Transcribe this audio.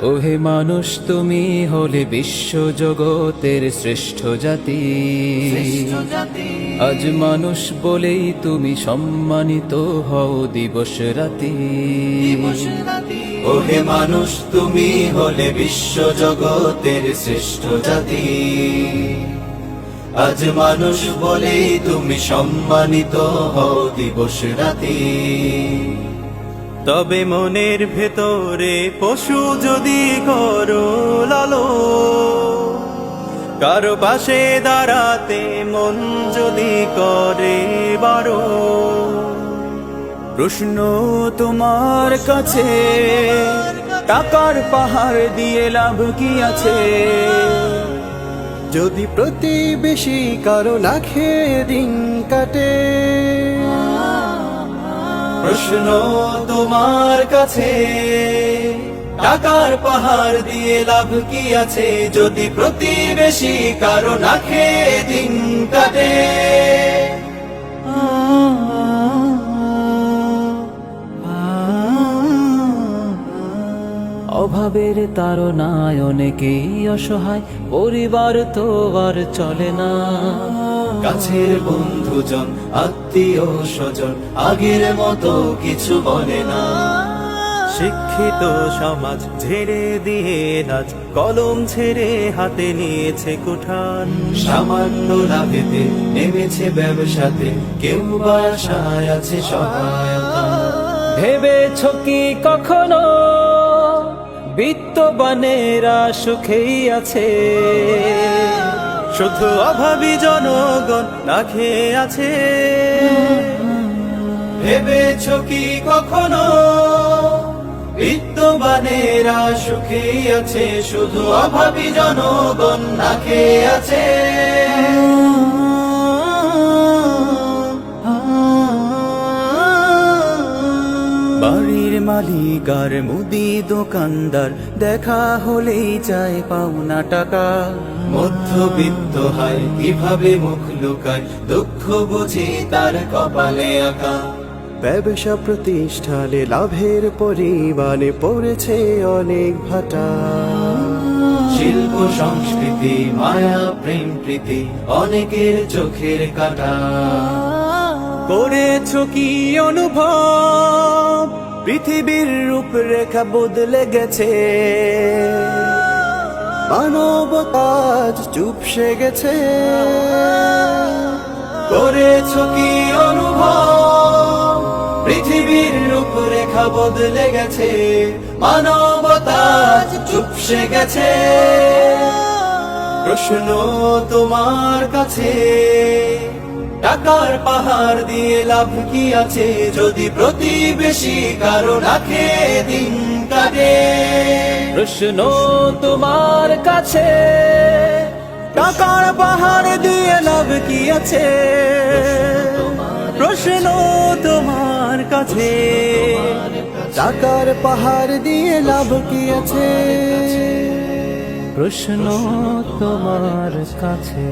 ওহে মানুষ তুমি হলে বিশ্ব জগতের শ্রেষ্ঠ জাতি। আজ মানুষ বলেই তুমি সম্মানিত হও দিবস রাতি। ওহে মানুষ তুমি হলে বিশ্ব জগতের শ্রেষ্ঠ জাতি। আজ মানুষ বলেই তুমি সম্মানিত হও দিবস রাতি। তবে মনের ভেতরে পশু যদি করো লালো, কারো পাশে দাঁড়াতে মন যদি করে বারো, প্রশ্ন তোমার কাছে, টাকার পাহাড় দিয়ে লাভ কি আছে? যদি প্রতিবেশী কারো না খেয়ে দিন কাটে। প্রশ্ন তোমার কাছে, টাকার পাহাড় দিয়ে লাভ কি আছে? যদি প্রতিবেশী কারো না খেয়ে দিন কাটে। অভাবের তাড়নায় অনেকেই অসহায়, পরিবার তো আর চলে না। কাছের বন্ধুজন আত্মীয় স্বজন আগের মতো কিছু বলে না। শিক্ষিত সমাজ ঝেড়ে দিয়ে নাচ কলম ছেড়ে হাতে নিয়েছে কুঠার। সামান্য লাভেতে নেমেছে ব্যবসাতে, কেউ বা আশায় আছে সহায়তা। ভেবেছ কি কখনো বিত্তবানেরা সুখেই আছে? শুধু অভাবী জনগণ না খেয়ে আছে। ভেবেছ কি কখনো বিত্তবানেরা সুখেই আছে? শুধু অভাবী জনগণ না খেয়ে আছে। বাড়ির মালিক আর মুদি দোকানদার দেখা হলেই চায় পাওনা টাকা। মধ্যবিত্ত হয় কিভাবে মুখ লুকায়, দুঃখ বুঝি তার কপালে আঁকা। ব্যবসা প্রতিষ্ঠানে লাভের পরিমাণে পড়েছে অনেক ভাটা। শিল্প সংস্কৃতি মায়া প্রেম প্রীতি অনেকের চোখের কাটা। করেছ কি অনুভব পৃথিবীর রূপরেখা বদলে গেছে? মানবতা আজ চুপসে গেছে। করেছ কি অনুভব পৃথিবীর রূপরেখা বদলে গেছে? মানবতা আজ চুপসে গেছে। প্রশ্ন তোমার কাছে, টাকার পাহাড় দিয়ে লাভ কি আছে? যদি প্রতিবেশী কারো না খেয়ে দিন কাটে। প্রশ্ন তোমার কাছে, টাকার পাহাড় দিয়ে লাভ কি আছে? প্রশ্ন তোমার কাছে, টাকার পাহাড় দিয়ে লাভ কি আছে? প্রশ্ন তোমার কাছে।